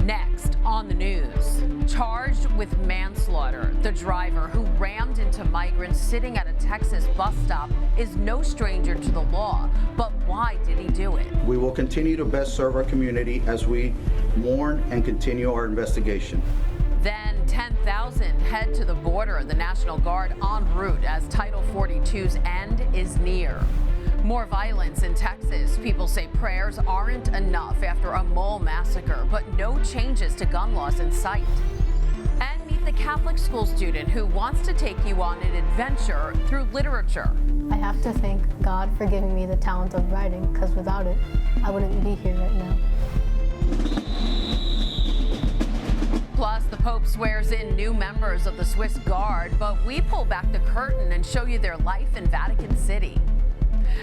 Next on the news, charged with manslaughter, the driver who rammed into migrants sitting at a Texas bus stop is no stranger to the law. But why did he do it? We will continue to best serve our community as we mourn and continue our investigation. Then 10,000 head to the border, the National Guard en route as Title 42's end is near. More violence in Texas. People say prayers aren't enough after a mall massacre, but no changes to gun laws in sight. And meet the Catholic school student who wants to take you on an adventure through literature. I have to thank God for giving me the talent of writing, because without it, I wouldn't be here right now. Plus, the Pope swears in new members of the Swiss Guard, but we pull back the curtain and show you their life in Vatican City.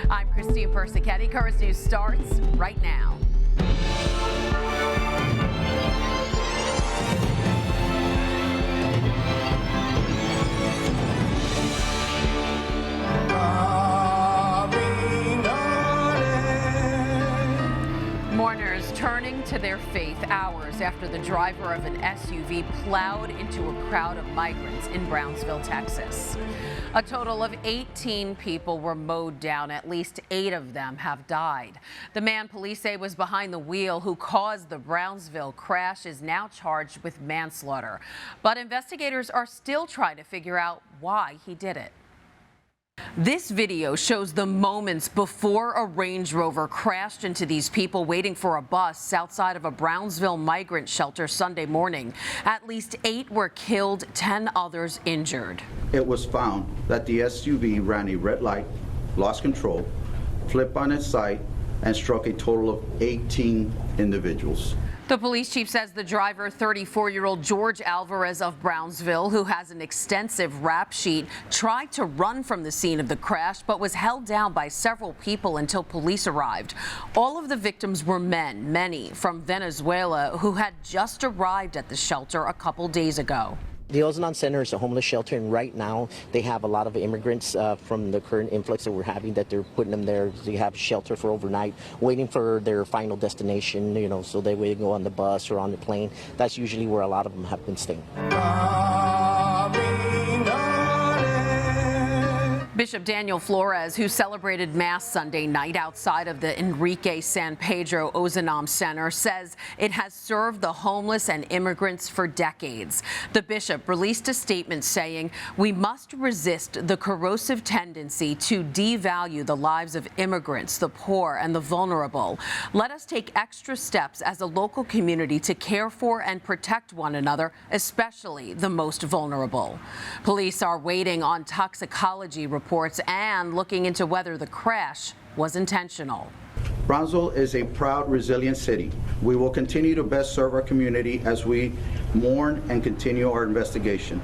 I'm Christine Persichetti. Currents News starts right now. Mourners turning to their faith hours after the driver of an SUV plowed into a crowd of migrants in Brownsville, Texas. A total of 18 people were mowed down. At least 8 of them have died. The man police say was behind the wheel who caused the Brownsville crash is now charged with manslaughter. But investigators are still trying to figure out why he did it. This video shows the moments before a Range Rover crashed into these people waiting for a bus outside of a Brownsville migrant shelter Sunday morning. At least 8 were killed, 10 others injured. It was found that the SUV ran a red light, lost control, flipped on its side, and struck a total of 18 individuals. The police chief says the driver, 34-year-old George Alvarez of Brownsville, who has an extensive rap sheet, tried to run from the scene of the crash, but was held down by several people until police arrived. All of the victims were men, many from Venezuela, who had just arrived at the shelter a couple days ago. The Oznan Center is a homeless shelter, and right now they have a lot of immigrants from the current influx that we're having, that they're putting them there. They have shelter for overnight, waiting for their final destination, you know, so they will go on the bus or on the plane. That's usually where a lot of them have been staying. Bishop Daniel Flores, who celebrated Mass Sunday night outside of the Enrique San Pedro Ozanam Center, says it has served the homeless and immigrants for decades. The bishop released a statement saying, "We must resist the corrosive tendency to devalue the lives of immigrants, the poor, and the vulnerable. Let us take extra steps as a local community to care for and protect one another, especially the most vulnerable." Police are waiting on toxicology reports and looking into whether the crash was intentional. Brownsville is a proud, resilient city. We will continue to best serve our community as we mourn and continue our investigation.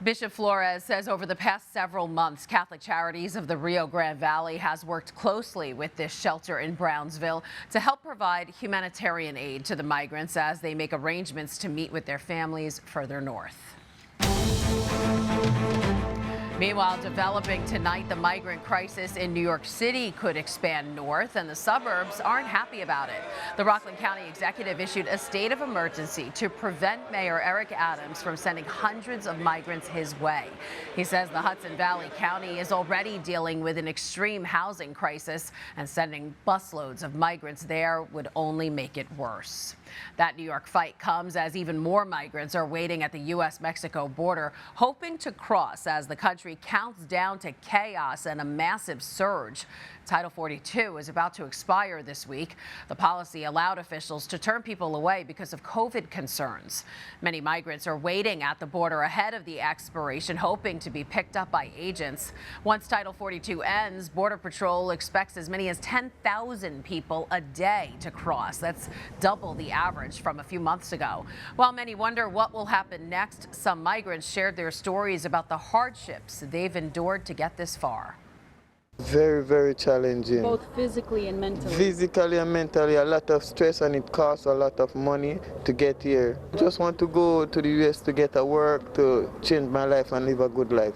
Bishop Flores says over the past several months, Catholic Charities of the Rio Grande Valley has worked closely with this shelter in Brownsville to help provide humanitarian aid to the migrants as they make arrangements to meet with their families further north. Meanwhile, developing tonight, the migrant crisis in New York City could expand north, and the suburbs aren't happy about it. The Rockland County executive issued a state of emergency to prevent Mayor Eric Adams from sending hundreds of migrants his way. He says the Hudson Valley County is already dealing with an extreme housing crisis, and sending busloads of migrants there would only make it worse. That New York fight comes as even more migrants are waiting at the U.S.-Mexico border, hoping to cross as the country counts down to chaos and a massive surge. Title 42 is about to expire this week. The policy allowed officials to turn people away because of COVID concerns. Many migrants are waiting at the border ahead of the expiration, hoping to be picked up by agents. Once Title 42 ends, Border Patrol expects as many as 10,000 people a day to cross. That's double the average from a few months ago. While many wonder what will happen next, some migrants shared their stories about the hardships they've endured to get this far. Very, very challenging. Both physically and mentally? Physically and mentally, a lot of stress, and it costs a lot of money to get here. Just want to go to the U.S. to get a work, to change my life and live a good life.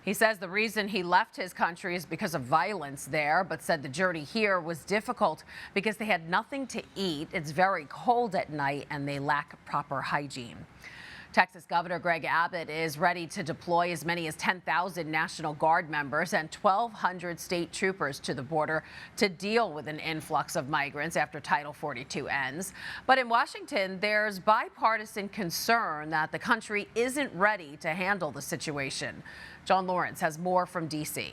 He says the reason he left his country is because of violence there, but said the journey here was difficult because they had nothing to eat. It's very cold at night and they lack proper hygiene. Texas Governor Greg Abbott is ready to deploy as many as 10,000 National Guard members and 1,200 state troopers to the border to deal with an influx of migrants after Title 42 ends. But in Washington, there's bipartisan concern that the country isn't ready to handle the situation. John Lawrence has more from D.C.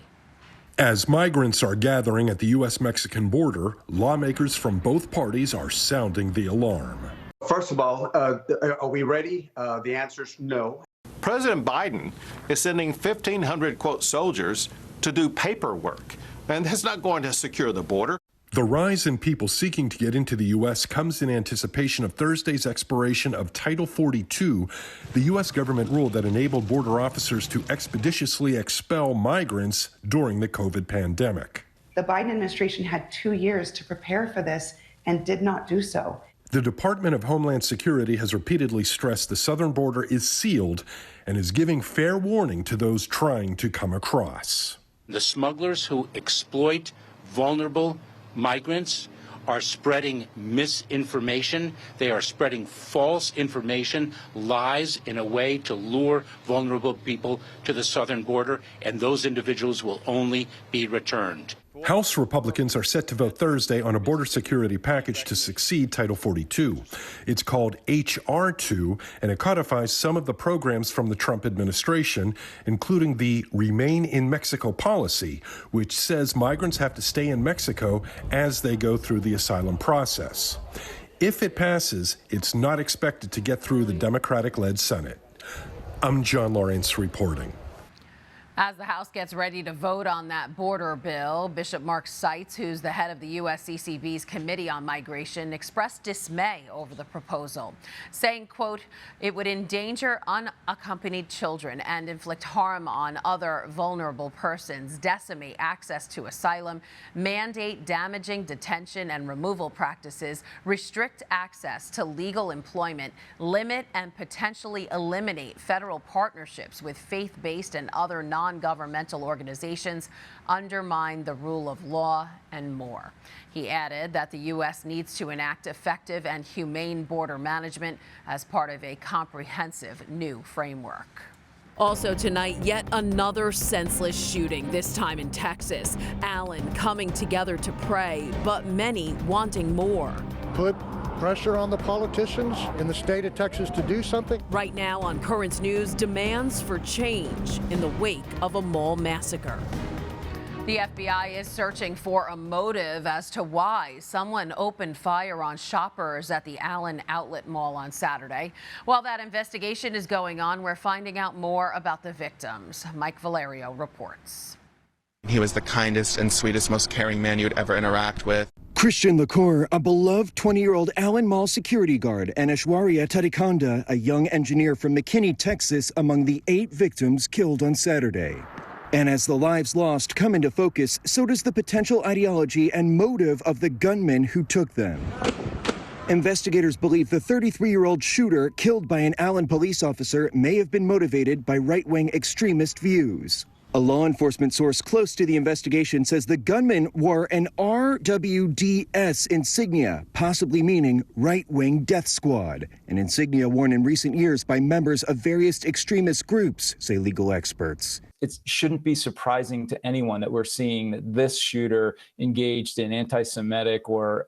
As migrants are gathering at the U.S.-Mexican border, lawmakers from both parties are sounding the alarm. First of all, are we ready? The answer is no. President Biden is sending 1,500, quote, soldiers to do paperwork, and that's not going to secure the border. The rise in people seeking to get into the U.S. comes in anticipation of Thursday's expiration of Title 42, the U.S. government rule that enabled border officers to expeditiously expel migrants during the COVID pandemic. The Biden administration had 2 years to prepare for this and did not do so. The Department of Homeland Security has repeatedly stressed the southern border is sealed and is giving fair warning to those trying to come across. The smugglers who exploit vulnerable migrants are spreading misinformation. They are spreading false information, lies, in a way to lure vulnerable people to the southern border, and those individuals will only be returned. House Republicans are set to vote Thursday on a border security package to succeed Title 42. It's called H.R. 2, and it codifies some of the programs from the Trump administration, including the Remain in Mexico policy, which says migrants have to stay in Mexico as they go through the asylum process. If it passes, it's not expected to get through the Democratic-led Senate. I'm John Lawrence reporting. As the House gets ready to vote on that border bill, Bishop Mark Seitz, who's the head of the USCCB's Committee on Migration, expressed dismay over the proposal, saying, quote, it would endanger unaccompanied children and inflict harm on other vulnerable persons, decimate access to asylum, mandate damaging detention and removal practices, restrict access to legal employment, limit and potentially eliminate federal partnerships with faith-based and other non-governmental organizations, undermine the rule of law, and more. He added that the U.S. needs to enact effective and humane border management as part of a comprehensive new framework. Also tonight, yet another senseless shooting, this time in Texas. Allen coming together to pray, but many wanting more. Put pressure on the politicians in the state of Texas to do something. Right now on Currents News, demands for change in the wake of a mall massacre. The FBI is searching for a motive as to why someone opened fire on shoppers at the Allen Outlet Mall on Saturday. While that investigation is going on, we're finding out more about the victims. Mike Valerio reports. He was the kindest and sweetest, most caring man you'd ever interact with. Christian Lacour, a beloved 20-year-old Allen Mall security guard, and Aishwarya Tadikonda, a young engineer from McKinney, Texas, among the 8 victims killed on Saturday. And as the lives lost come into focus, so does the potential ideology and motive of the gunmen who took them. Investigators believe the 33-year-old shooter killed by an Allen police officer may have been motivated by right-wing extremist views. A law enforcement source close to the investigation says the gunman wore an RWDS insignia, possibly meaning right-wing death squad, an insignia worn in recent years by members of various extremist groups, say legal experts. It shouldn't be surprising to anyone that we're seeing that this shooter engaged in anti-Semitic or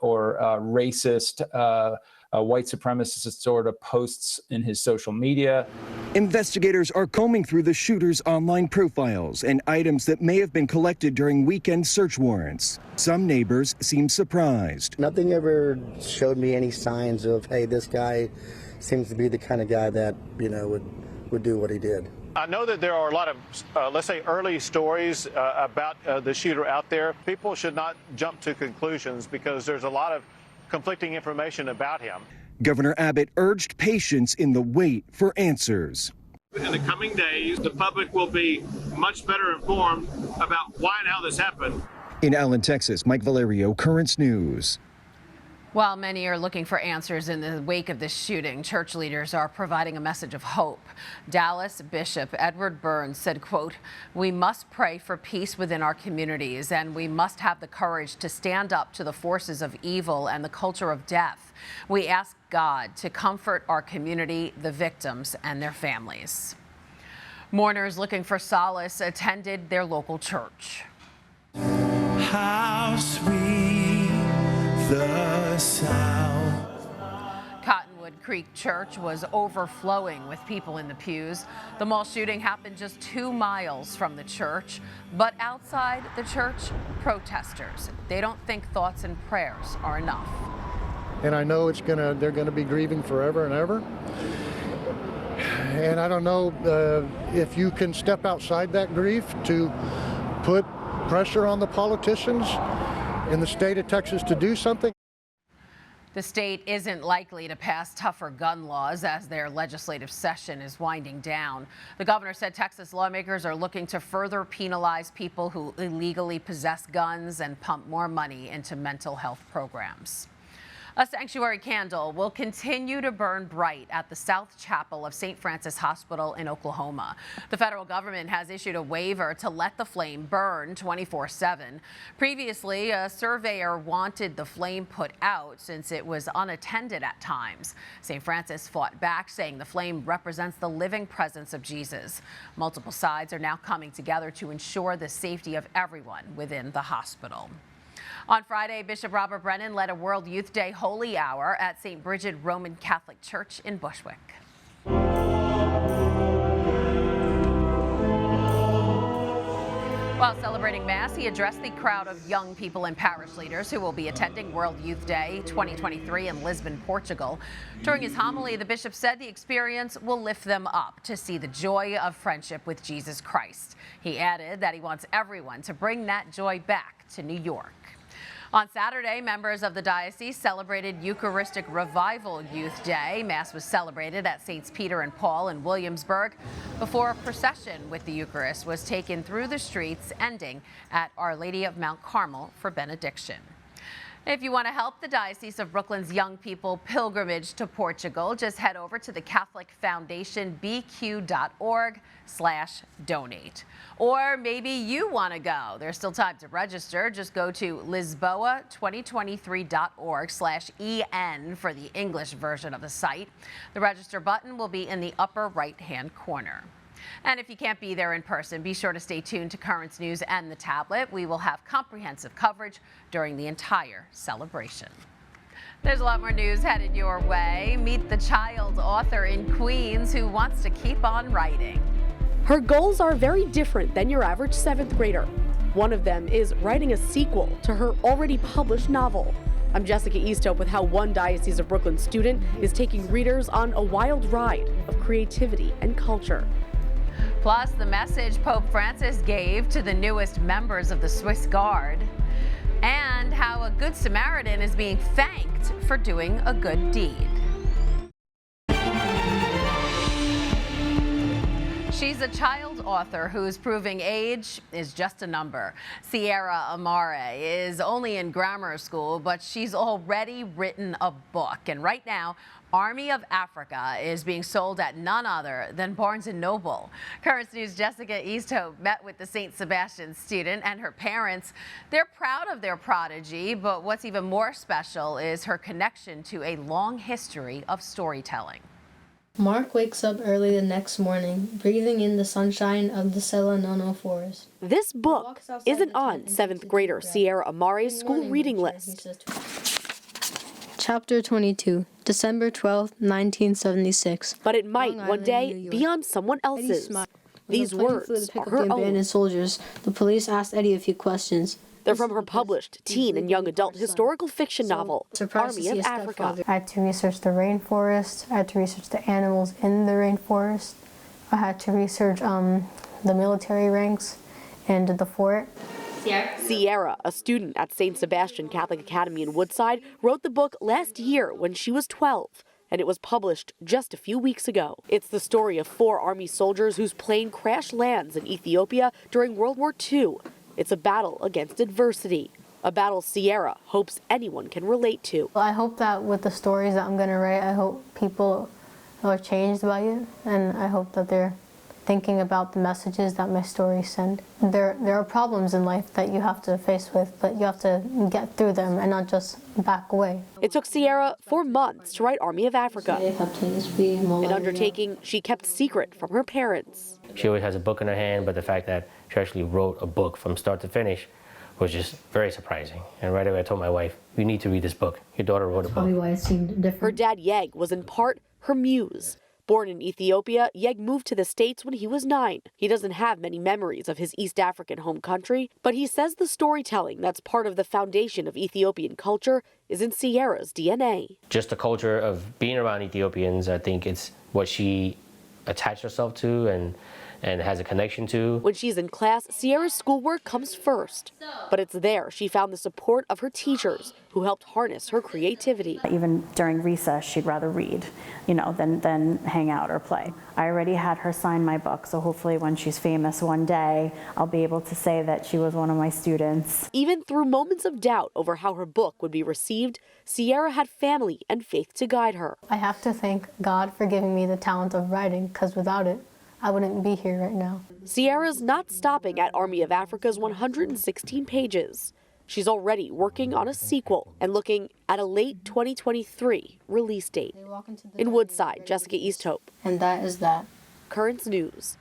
racist white supremacist sort of posts in his social media. Investigators are combing through the shooter's online profiles and items that may have been collected during weekend search warrants. Some neighbors seem surprised. Nothing ever showed me any signs of, hey, this guy seems to be the kind of guy that, would do what he did. I know that there are a lot of, let's say, early stories about the shooter out there. People should not jump to conclusions because there's a lot of conflicting information about him. Governor Abbott urged patience in the wait for answers. In the coming days, the public will be much better informed about why and how this happened. In Allen, Texas, Mike Valerio, Currents News. While many are looking for answers in the wake of this shooting, church leaders are providing a message of hope. Dallas Bishop Edward Burns said, quote, "We must pray for peace within our communities, and we must have the courage to stand up to the forces of evil and the culture of death. We ask God to comfort our community, the victims, and their families." Mourners looking for solace attended their local church. How sweet the sound. Cottonwood Creek Church was overflowing with people in the pews. The mall shooting happened just 2 miles from the church, but outside the church, protesters. They don't think thoughts and prayers are enough. And I know they're gonna be grieving forever and ever. And I don't know if you can step outside that grief to put pressure on the politicians in the state of Texas to do something. The state isn't likely to pass tougher gun laws as their legislative session is winding down. The governor said Texas lawmakers are looking to further penalize people who illegally possess guns and pump more money into mental health programs. A sanctuary candle will continue to burn bright at the South Chapel of St. Francis Hospital in Oklahoma. The federal government has issued a waiver to let the flame burn 24/7. Previously, a surveyor wanted the flame put out since it was unattended at times. St. Francis fought back, saying the flame represents the living presence of Jesus. Multiple sides are now coming together to ensure the safety of everyone within the hospital. On Friday, Bishop Robert Brennan led a World Youth Day Holy Hour at St. Bridget Roman Catholic Church in Bushwick. While celebrating Mass, he addressed the crowd of young people and parish leaders who will be attending World Youth Day 2023 in Lisbon, Portugal. During his homily, the bishop said the experience will lift them up to see the joy of friendship with Jesus Christ. He added that he wants everyone to bring that joy back to New York. On Saturday, members of the diocese celebrated Eucharistic Revival Youth Day. Mass was celebrated at Saints Peter and Paul in Williamsburg before a procession with the Eucharist was taken through the streets, ending at Our Lady of Mount Carmel for benediction. If you want to help the Diocese of Brooklyn's young people pilgrimage to Portugal, just head over to the Catholic Foundation bq.org/donate. Or maybe you want to go. There's still time to register. Just go to lisboa2023.org/en for the English version of the site. The register button will be in the upper right-hand corner. And if you can't be there in person, be sure to stay tuned to Currents News and the tablet. We will have comprehensive coverage during the entire celebration. There's a lot more news headed your way. Meet the child author in Queens who wants to keep on writing. Her goals are very different than your average 7th grader. One of them is writing a sequel to her already published novel. I'm Jessica Easthope with how one Diocese of Brooklyn student is taking readers on a wild ride of creativity and culture. Plus, the message Pope Francis gave to the newest members of the Swiss Guard, and how a good Samaritan is being thanked for doing a good deed. She's a child author who's proving age is just a number. Sierra Amare is only in grammar school, but she's already written a book. And right now, Army of Africa is being sold at none other than Barnes & Noble. Currents News' Jessica Easthope met with the St. Sebastian student and her parents. They're proud of their prodigy, but what's even more special is her connection to a long history of storytelling. Mark wakes up early the next morning, breathing in the sunshine of the Selenono forest. This book isn't on 7th grader Sierra Amare's school reading list. Chapter 22, December 12, 1976. But it might one day be on someone else's. These words are her own. Soldiers. The police asked Eddie a few questions. They're from her published teen and young adult historical fiction novel, Army of Africa. I had to research the rainforest. I had to research the animals in the rainforest. I had to research the military ranks and the fort. Sierra, a student at St. Sebastian Catholic Academy in Woodside, wrote the book last year when she was 12, and it was published just a few weeks ago. It's the story of 4 Army soldiers whose plane crash lands in Ethiopia during World War II. It's a battle against adversity. a battle Sierra hopes anyone can relate to. I hope that with the stories that I'm going to write, I hope people are changed by it, and I hope that they're thinking about the messages that my stories send. There are problems in life that you have to face with, but you have to get through them and not just back away. It took Sierra 4 months to write Army of Africa, an undertaking she kept secret from her parents. She always has a book in her hand, but the fact that she actually wrote a book from start to finish was just very surprising. And right away I told my wife, you need to read this book. Your daughter wrote a book. Probably why it seemed different. Her dad, Yeg, was in part her muse. Born in Ethiopia, Yeg moved to the States when he was 9. He doesn't have many memories of his East African home country, but he says the storytelling that's part of the foundation of Ethiopian culture is in Sierra's DNA. Just the culture of being around Ethiopians, I think it's what she attached herself to and has a connection to. When she's in class, Sierra's schoolwork comes first. But it's there she found the support of her teachers, who helped harness her creativity. Even during recess, she'd rather read, than hang out or play. I already had her sign my book, so hopefully when she's famous one day, I'll be able to say that she was one of my students. Even through moments of doubt over how her book would be received, Sierra had family and faith to guide her. I have to thank God for giving me the talent of writing, because without it, I wouldn't be here right now. Sierra's not stopping at Army of Africa's 116 pages. She's already working on a sequel and looking at a late 2023 release date. In Woodside, Jessica Easthope. And that is that. Currents News.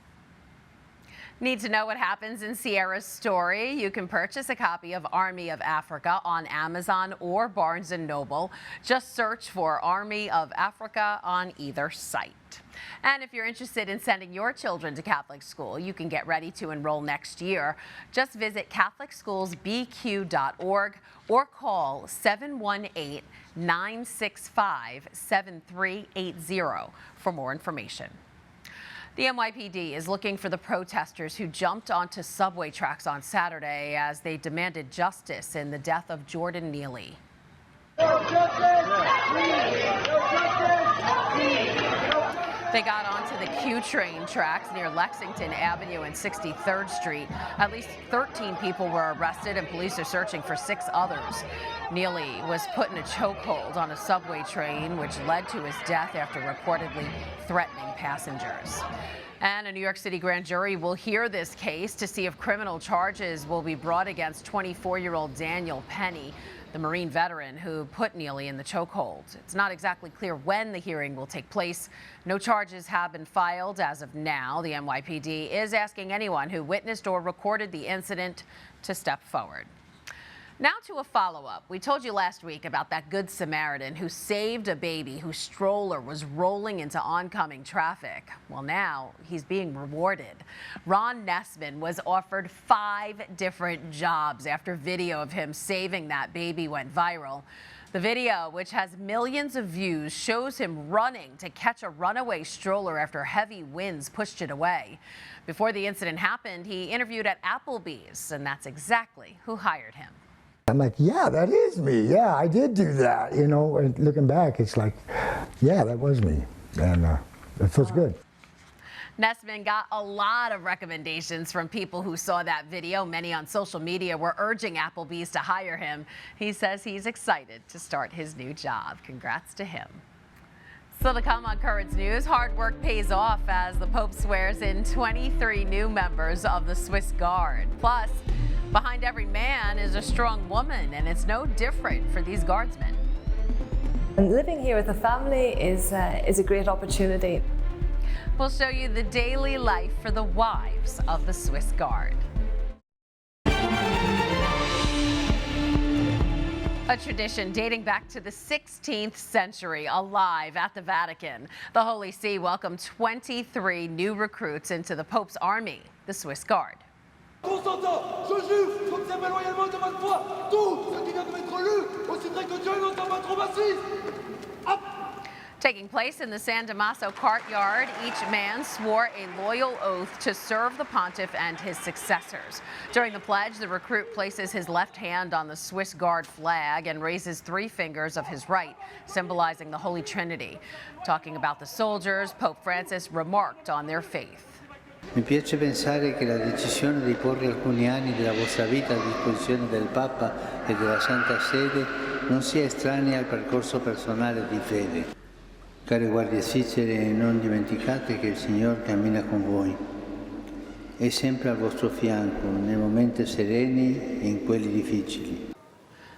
Need to know what happens in Sierra's story? You can purchase a copy of Army of Africa on Amazon or Barnes & Noble. Just search for Army of Africa on either site. And if you're interested in sending your children to Catholic school, you can get ready to enroll next year. Just visit CatholicSchoolsBQ.org or call 718-965-7380 for more information. The NYPD is looking for the protesters who jumped onto subway tracks on Saturday as they demanded justice in the death of Jordan Neely. They got onto the Q train tracks near Lexington Avenue and 63rd Street. At least 13 people were arrested and police are searching for 6 others. Neely was put in a chokehold on a subway train, which led to his death after reportedly threatening passengers. And a New York City grand jury will hear this case to see if criminal charges will be brought against 24-year-old Daniel Penny, the Marine veteran who put Neely in the chokehold. It's not exactly clear when the hearing will take place. No charges have been filed as of now. The NYPD is asking anyone who witnessed or recorded the incident to step forward. Now to a follow-up. We told you last week about that Good Samaritan who saved a baby whose stroller was rolling into oncoming traffic. Well, now he's being rewarded. Ron Nessman was offered 5 different jobs after video of him saving that baby went viral. The video, which has millions of views, shows him running to catch a runaway stroller after heavy winds pushed it away. Before the incident happened, he interviewed at Applebees, and that's exactly who hired him. I'm like, yeah, that is me. Yeah, I did do that. And looking back, it's like, yeah, that was me. And it feels good. Nessman got a lot of recommendations from people who saw that video. Many on social media were urging Applebee's to hire him. He says he's excited to start his new job. Congrats to him. Still to come on Currents News, hard work pays off as the Pope swears in 23 new members of the Swiss Guard. Plus, behind every man is a strong woman, and it's no different for these guardsmen. And living here with a family is a great opportunity. We'll show you the daily life for the wives of the Swiss Guard. A tradition dating back to the 16th century, alive at the Vatican. The Holy See welcomed 23 new recruits into the Pope's army, the Swiss Guard. Constantin, je jure, je n'obtiens pas loyalement de ma foi, tout ce qui vient de m'être lu, aussi vrai que Dieu n'entend pas trop m'assise. Taking place in the San Damaso courtyard, each man swore a loyal oath to serve the pontiff and his successors. During the pledge, the recruit places his left hand on the Swiss Guard flag and raises 3 fingers of his right, symbolizing the Holy Trinity. Talking about the soldiers, Pope Francis remarked on their faith. Mi piace pensare che la decisione di porre alcuni anni della vostra vita a disposizione del Papa e della Santa Sede non sia estranea al percorso personale di fede. Care guardie svizzere, non dimenticate che il Signore cammina con voi. È sempre al vostro fianco nei momenti sereni e in quelli difficili.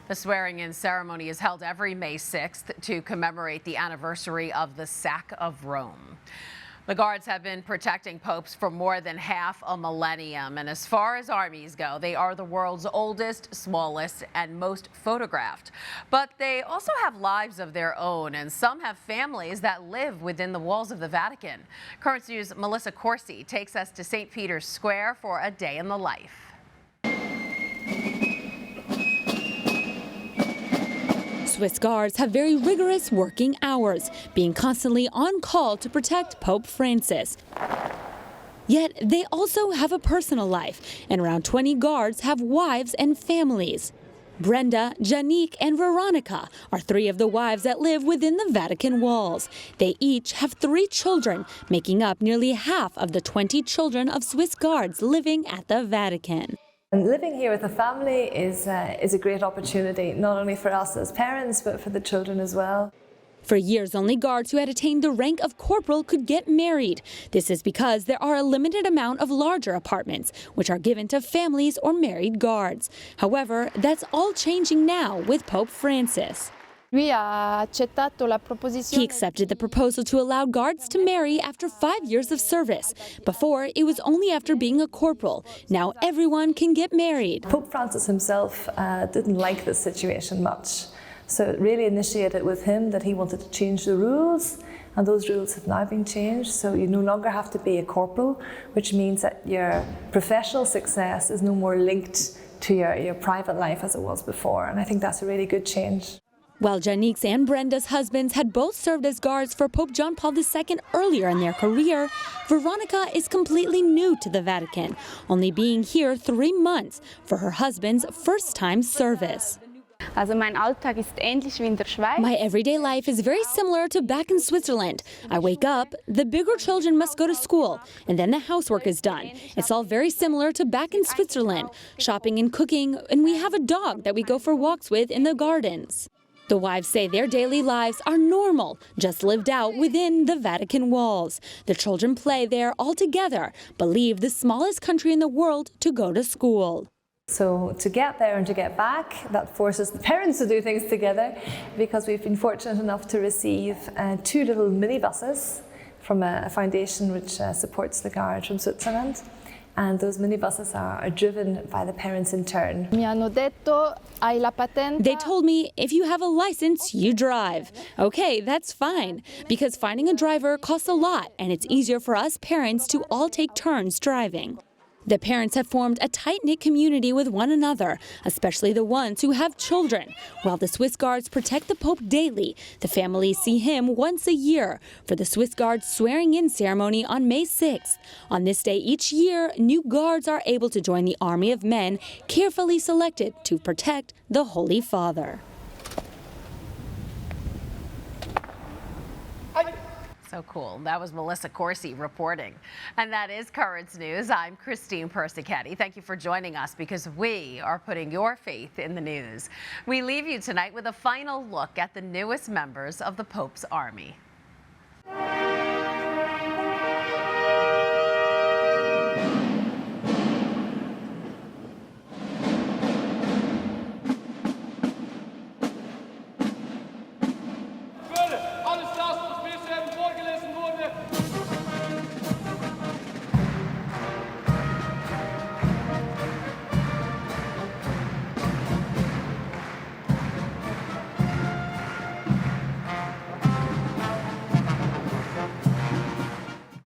The swearing-in ceremony is held every May 6th to commemorate the anniversary of the sack of Rome. The guards have been protecting popes for more than half a millennium, and as far as armies go, they are the world's oldest, smallest, and most photographed. But they also have lives of their own, and some have families that live within the walls of the Vatican. Currents News' Melissa Corsi takes us to St. Peter's Square for a day in the life. Swiss guards have very rigorous working hours, being constantly on call to protect Pope Francis. Yet they also have a personal life, and around 20 guards have wives and families. Brenda, Janique, and Veronica are 3 of the wives that live within the Vatican walls. They each have 3 children, making up nearly half of the 20 children of Swiss guards living at the Vatican. And living here with a family is a great opportunity, not only for us as parents, but for the children as well. For years, only guards who had attained the rank of corporal could get married. This is because there are a limited amount of larger apartments, which are given to families or married guards. However, that's all changing now with Pope Francis. He accepted the proposal to allow guards to marry after 5 years of service. Before, it was only after being a corporal. Now everyone can get married. Pope Francis himself didn't like this situation much. So it really initiated with him that he wanted to change the rules, and those rules have now been changed. So you no longer have to be a corporal, which means that your professional success is no more linked to your private life as it was before. And I think that's a really good change. While Janique's and Brenda's husbands had both served as guards for Pope John Paul II earlier in their career, Veronica is completely new to the Vatican, only being here 3 months for her husband's first-time service. My everyday life is very similar to back in Switzerland. I wake up, the bigger children must go to school, and then the housework is done. It's all very similar to back in Switzerland, shopping and cooking, and we have a dog that we go for walks with in the gardens. The wives say their daily lives are normal, just lived out within the Vatican walls. The children play there all together, but leave the smallest country in the world to go to school. So to get there and to get back, that forces the parents to do things together, because we've been fortunate enough to receive 2 little minibuses from a foundation which supports the guards from Switzerland. And those minibuses are driven by the parents in turn. They told me, if you have a license, you drive. Okay, that's fine, because finding a driver costs a lot, and it's easier for us parents to all take turns driving. The parents have formed a tight-knit community with one another, especially the ones who have children. While the Swiss guards protect the Pope daily, the families see him once a year for the Swiss guards swearing-in ceremony on May 6th. On this day each year, new guards are able to join the army of men carefully selected to protect the Holy Father. So cool. That was Melissa Corsi reporting. And that is Currents News. I'm Christine Persichetti. Thank you for joining us, because we are putting your faith in the news. We leave you tonight with a final look at the newest members of the Pope's army.